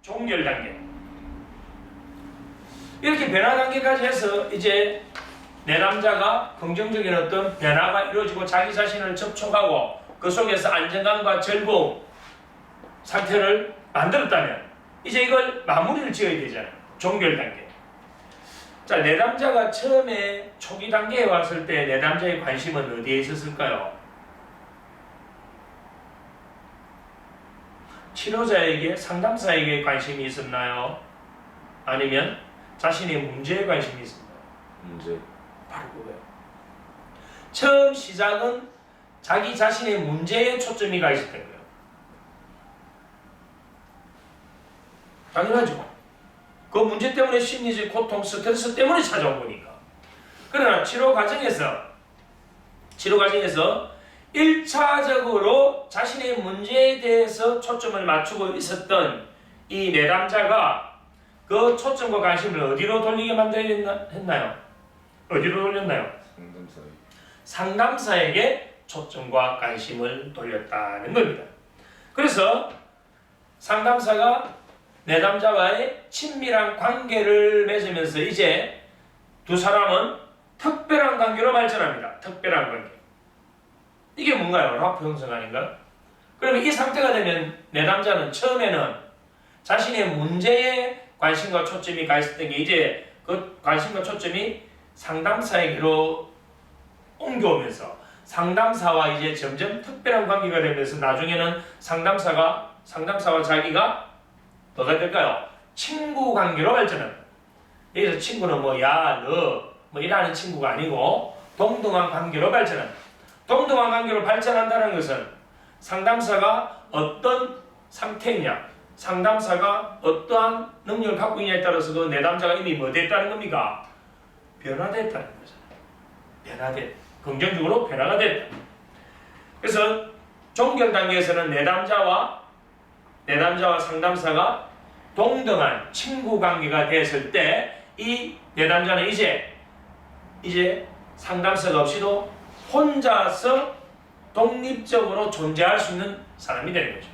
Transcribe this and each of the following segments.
종결 단계. 이렇게 변화 단계까지 해서 이제 내담자가 긍정적인 어떤 변화가 이루어지고 자기 자신을 접촉하고 그 속에서 안정감과 즐거움 상태를 만들었다면 이제 이걸 마무리를 지어야 되잖아요. 종결 단계. 자, 내담자가 처음에 초기 단계에 왔을 때 내담자의 관심은 어디에 있었을까요? 치료자에게, 상담사에게 관심이 있었나요? 아니면 자신의 문제에 관심이 있었나요? 문제. 바로 그거예요. 처음 시작은 자기 자신의 문제에 초점이 가 있었던 거예요. 당연하죠. 그 문제 때문에 심리적 고통, 스트레스 때문에 찾아온 거니까. 그러나 치료 과정에서 1차적으로 자신의 문제에 대해서 초점을 맞추고 있었던 이 내담자가 그 초점과 관심을 어디로 돌리게 만들었나요? 어디로 돌렸나요? 상담사에. 상담사에게 초점과 관심을 돌렸다는 겁니다. 그래서 상담사가 내담자와의 친밀한 관계를 맺으면서 이제 두 사람은 특별한 관계로 발전합니다. 특별한 관계. 이게 뭔가요? 라프 형성 아닌가? 그러면 이 상태가 되면 내담자는 처음에는 자신의 문제에 관심과 초점이 가 있었던 게 이제 그 관심과 초점이 상담사에게로 옮겨오면서 상담사와 이제 점점 특별한 관계가 되면서 나중에는 상담사와 자기가 뭐가 될까요? 친구 관계로 발전합니다. 여기서 친구는 뭐 야, 너 뭐 이라는 친구가 아니고 동등한 관계로 발전합니다. 동등한 관계로 발전한다는 것은 상담사가 어떤 상태이냐, 상담사가 어떠한 능력을 갖고 있냐에 따라서 그 내담자가 이미 뭐 됐다는 겁니까? 변화됐다는 거잖아요. 변화됐. 긍정적으로 변화가 됐다. 그래서 종결 단계에서는 내담자와 상담사가 동등한 친구 관계가 됐을 때 이 내담자는 이제 상담사가 없이도 혼자서 독립적으로 존재할 수 있는 사람이 되는 거죠.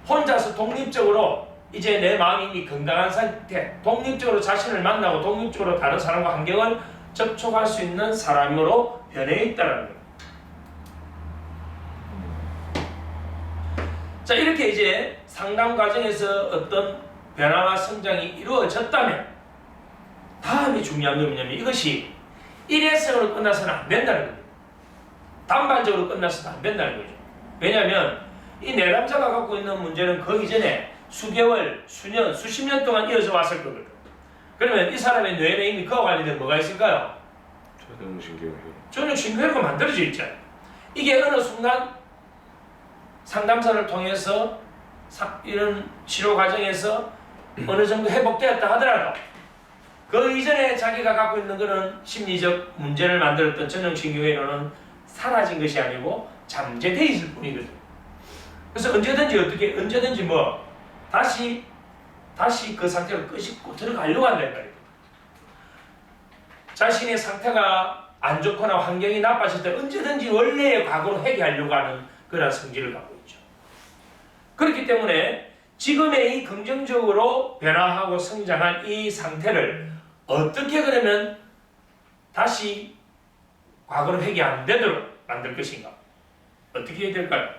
혼자서 독립적으로 이제 내 마음이 이미 건강한 상태, 독립적으로 자신을 만나고 독립적으로 다른 사람과 환경을 접촉할 수 있는 사람으로 변해 있다는 거예요. 자, 이렇게 이제 상담 과정에서 어떤 변화와 성장이 이루어졌다면 다음이 중요한 건 뭐냐면 이것이 일회성으로 끝나서는 안 된다는 거예요. 단발적으로 끝나서는 안 된다는 거죠. 왜냐하면 이 내담자가 갖고 있는 문제는 그 이전에 수개월, 수년, 수십 년 동안 이어져 왔을 거거든. 그러면 이 사람의 뇌에 이미 그와 관련된 뭐가 있을까요? 전형신경회. 전형신경회가 만들어져 있잖아요. 이게 어느 순간 상담사를 통해서 이런 치료 과정에서 어느 정도 회복되었다 하더라도 그 이전에 자기가 갖고 있는 그런 심리적 문제를 만들었던 전형신경회로는 사라진 것이 아니고 잠재되어 있을 뿐이거든. 그래서 언제든지 뭐 다시 그 상태로 끄집고 들어가려고 한다는 거예요. 자신의 상태가 안 좋거나 환경이 나빠질 때 언제든지 원래의 과거로 회귀하려고 하는 그런 성질을 갖고 있죠. 그렇기 때문에 지금의 이 긍정적으로 변화하고 성장한 이 상태를 어떻게 그러면 다시 과거로 회귀 안 되도록 만들 것인가? 어떻게 해야 될까요?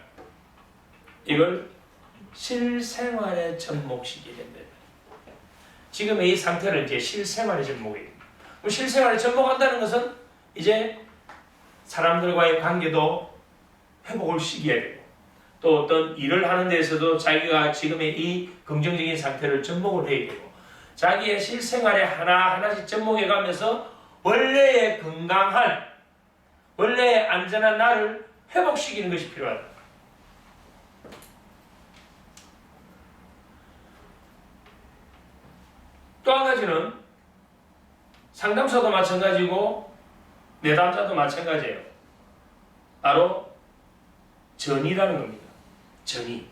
이걸 실생활에 접목시켜야 된다. 지금의 이 상태를 이제 실생활에 접목해야 됩니다. 실생활에 접목한다는 것은 이제 사람들과의 관계도 회복을 시켜야 되고 또 어떤 일을 하는 데서도 자기가 지금의 이 긍정적인 상태를 접목을 해야 되고 자기의 실생활에 하나하나씩 접목해 가면서 원래의 건강한 원래의 안전한 나를 회복시키는 것이 필요하다. 또 한 가지는 상담사도 마찬가지고 내담자도 마찬가지예요. 바로 전이라는 겁니다. 전이.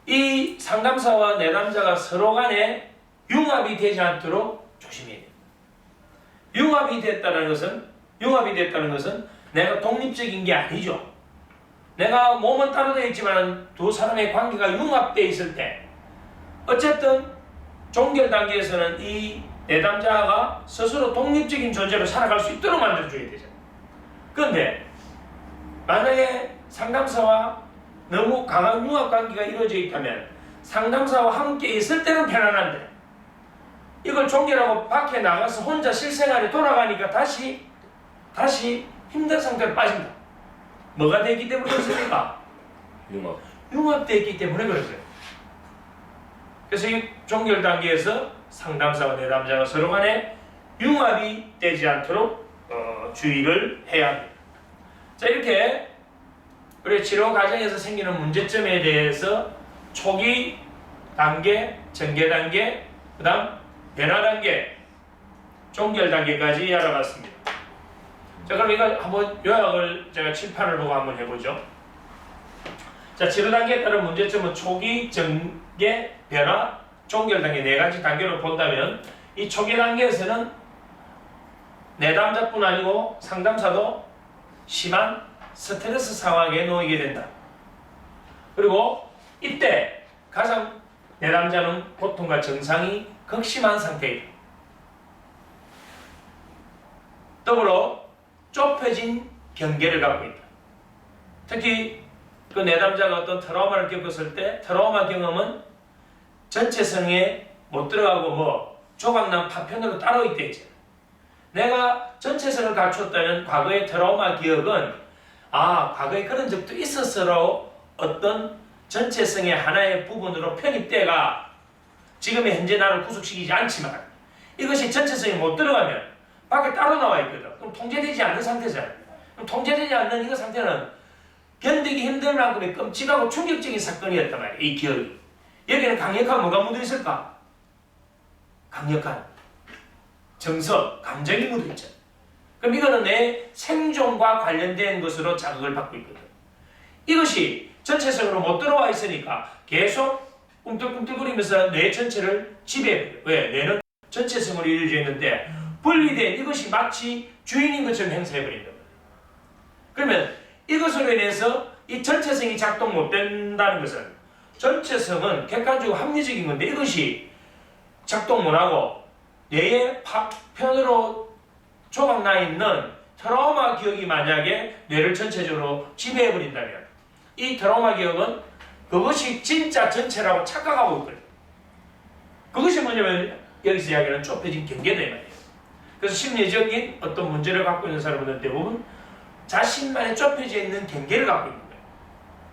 이 상담사와 내담자가 서로 간에 융합이 되지 않도록 조심해야 됩니다. 융합이 됐다는 것은 내가 독립적인 게 아니죠. 내가 몸은 따로 되어 있지만 두 사람의 관계가 융합되어 있을 때 어쨌든 종결 단계에서는 이 내담자가 스스로 독립적인 존재로 살아갈 수 있도록 만들어줘야 되잖아요. 그런데 만약에 상담사와 너무 강한 융합 관계가 이루어져 있다면 상담사와 함께 있을 때는 편안한데 이걸 종결하고 밖에 나가서 혼자 실생활에 돌아가니까 다시 힘든 상태로 빠진다. 뭐가 되기 때문에 그렇습니까? 융합. 융합되어 있기 때문에 그렇어요. 그래서 이 종결 단계에서 상담사와 내담자가 서로 간에 융합이 되지 않도록 주의를 해야 합니다. 자, 이렇게 우리 치료 과정에서 생기는 문제점에 대해서 초기 단계, 전개 단계, 그 다음 변화 단계, 종결 단계까지 알아봤습니다. 자, 그럼 이걸 한번 요약을 제가 칠판을 보고 한번 해보죠. 자, 치료 단계에 따른 문제점은 초기, 전개, 변화, 종결 단계 네 가지 단계로 본다면 이 초기 단계에서는 내담자뿐 아니고 상담사도 심한 스트레스 상황에 놓이게 된다. 그리고 이때 가장 내담자는 고통과 증상이 극심한 상태이다. 더불어 좁혀진 경계를 갖고 있다. 특히 그 내담자가 어떤 트라우마를 겪었을 때 트라우마 경험은 전체성에 못 들어가고 조각난 파편으로 따로 있댔지. 내가 전체성을 갖췄다면 과거의 트라우마 기억은 과거에 그런 적도 있었어로 어떤 전체성의 하나의 부분으로 편입돼가 지금의 현재 나를 구속시키지 않지만 이것이 전체성이 못 들어가면 밖에 따로 나와 있거든. 그럼 통제되지 않는 상태잖아. 그럼 통제되지 않는 이 상태는 견디기 힘들 만큼의 끔찍하고 충격적인 사건이었단 말이야. 이 기억이. 여기는 강력한 뭐가 묻어 있을까? 강력한 정서, 감정이 묻어 있잖아. 그럼 이거는 내 생존과 관련된 것으로 자극을 받고 있거든. 이것이 전체성으로 못 들어와 있으니까 계속 꿈틀꿈틀거리면서 뇌 전체를 지배해버려. 왜? 뇌는 전체성으로 이루어져 있는데 분리된 이것이 마치 주인인 것처럼 행사해버린다. 그러면 이것으로 인해서 이 전체성이 작동 못 된다는 것은 전체성은 객관적이고 합리적인 건데 이것이 작동 못하고 뇌의 파편으로 조각나 있는 트라우마 기억이 만약에 뇌를 전체적으로 지배해버린다면 이 트라우마 기억은 그것이 진짜 전체라고 착각하고 있거든요. 그것이 뭐냐면 여기서 이야기하는 좁혀진 경계다 이 말이에요. 그래서 심리적인 어떤 문제를 갖고 있는 사람들은 대부분 자신만의 좁혀져 있는 경계를 갖고 있는 거예요.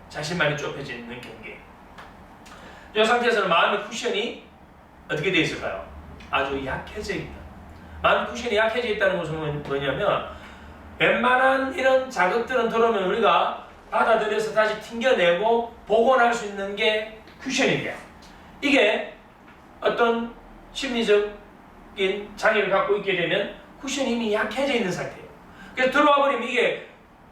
자신만의 좁혀져 있는 경계. 이 상태에서는 마음의 쿠션이 어떻게 되어 있을까요? 아주 약해져 있다. 마음의 쿠션이 약해져 있다는 것은 뭐냐면 웬만한 이런 자극들은 들어오면 우리가 받아들여서 다시 튕겨내고 복원할 수 있는 게 쿠션이에요. 이게 어떤 심리적인 장애를 갖고 있게 되면 쿠션이 이미 약해져 있는 상태예요. 그래서 들어와 버리면 이게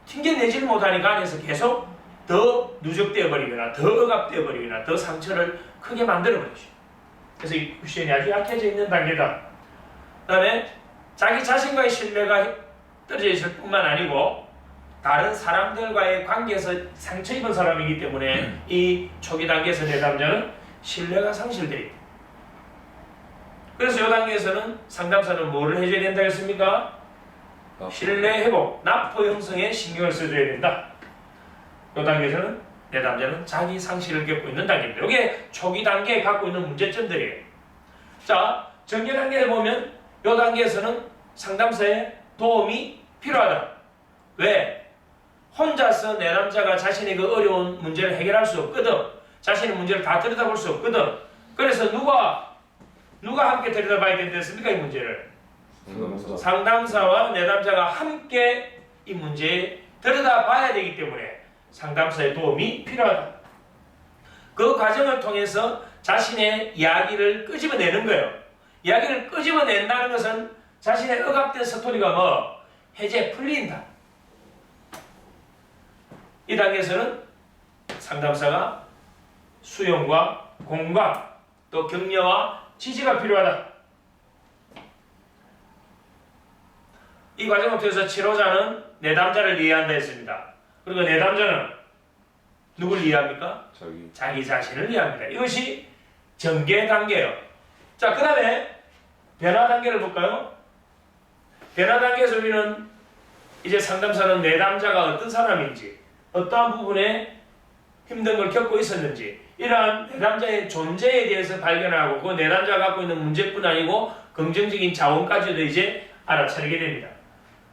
튕겨내지를 못하니까 안에서 계속 더 누적되어 버리거나 더 억압되어 버리거나 더 상처를 크게 만들어 버리죠. 그래서 이 쿠션이 아주 약해져 있는 단계다. 그 다음에 자기 자신과의 신뢰가 떨어져 있을 뿐만 아니고 다른 사람들과의 관계에서 상처 입은 사람이기 때문에 이 초기 단계에서 내담자는 신뢰가 상실되어 있다. 그래서 이 단계에서는 상담사는 뭐를 해줘야 된다 했습니까? 신뢰 회복, 납포 형성에 신경을 써줘야 된다. 이 단계에서는 내담자는 자기 상실을 겪고 있는 단계입니다. 이게 초기 단계에 갖고 있는 문제점들이에요. 자, 전개 단계를 보면 이 단계에서는 상담사의 도움이 필요하다. 왜? 혼자서 내담자가 자신의 그 어려운 문제를 해결할 수 없거든. 자신의 문제를 다 들여다볼 수 없거든. 그래서 누가 함께 들여다봐야 된다 했습니까? 이 문제를. 상담사와 내담자가 함께 이 문제에 들여다봐야 되기 때문에 상담사의 도움이 필요하다. 그 과정을 통해서 자신의 이야기를 끄집어내는 거예요. 이야기를 끄집어낸다는 것은 자신의 억압된 스토리가 해제 풀린다. 이 단계에서는 상담사가 수용과 공감, 또 격려와 지지가 필요하다. 이 과정을 통해서 치료자는 내담자를 이해한다 했습니다. 그리고 내담자는 누굴 이해합니까? 자기 자기 자신을 이해합니다. 이것이 전개 단계예요. 자, 그 다음에 변화 단계를 볼까요? 변화 단계에서 우리는 이제 상담사는 내담자가 어떤 사람인지, 어떠한 부분에 힘든 걸 겪고 있었는지, 이러한 내담자의 존재에 대해서 발견하고 그 내담자가 갖고 있는 문제뿐 아니고 긍정적인 자원까지도 이제 알아차리게 됩니다.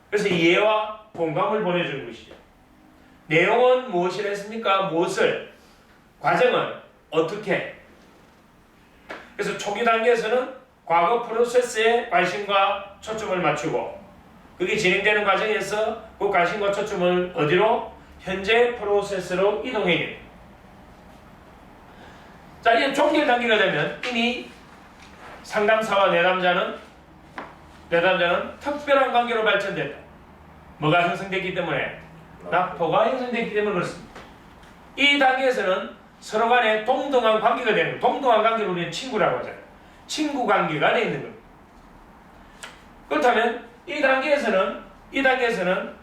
그래서 이해와 공감을 보내주는 것이죠. 내용은 무엇이라 했습니까? 무엇을, 과정은 어떻게. 그래서 초기 단계에서는 과거 프로세스에 관심과 초점을 맞추고, 그게 진행되는 과정에서 그 관심과 초점을 어디로? 현재 프로세스로 이동해야 됩니다. 자, 이제 종결 단계가 되면 이미 상담사와 내담자는 특별한 관계로 발전됐다. 뭐가 형성됐기 때문에? 라포가 형성됐기 때문에 그렇습니다. 이 단계에서는 서로 간에 동등한 관계가 되는 거예요. 동등한 관계를 우리는 친구라고 하잖아요. 친구 관계가 되어 있는 겁니다. 그렇다면 이 단계에서는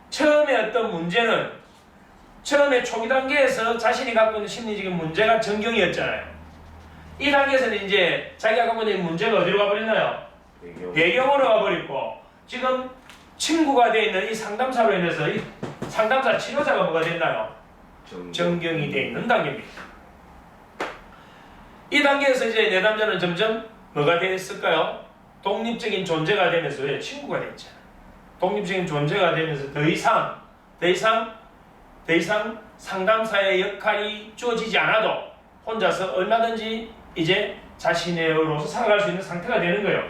처음에 어떤 문제는, 처음에 초기 단계에서 자신이 갖고 있는 심리적인 문제가 전경이었잖아요. 이 단계에서는 이제 자기가 갖고 있는 문제가 어디로 가버렸나요? 배경으로 가버리고, 지금 친구가 되어 있는 이 상담사로 인해서 이 상담사 치료자가 뭐가 됐나요? 전경이 되어 있는 단계입니다. 이 단계에서 이제 내담자는 점점 뭐가 됐을까요? 독립적인 존재가 되면서 왜 친구가 됐잖아요. 독립적인 존재가 되면서 더 이상 상담사의 역할이 주어지지 않아도 혼자서 얼마든지 이제 자신으로서 살아갈 수 있는 상태가 되는 거예요.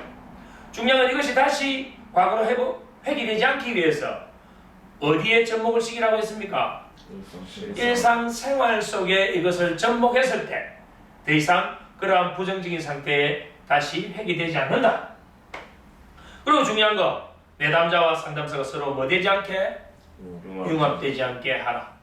중요한 건 이것이 다시 과거로 회귀되지 않기 위해서 어디에 접목을 시키라고 했습니까? 일상생활 속에 이것을 접목했을 때 더 이상 그러한 부정적인 상태에 다시 회귀되지 않는다. 그리고 중요한 거, 내담자와 상담사가 서로 뭐 되지 않게? 융합되지 않게 하라.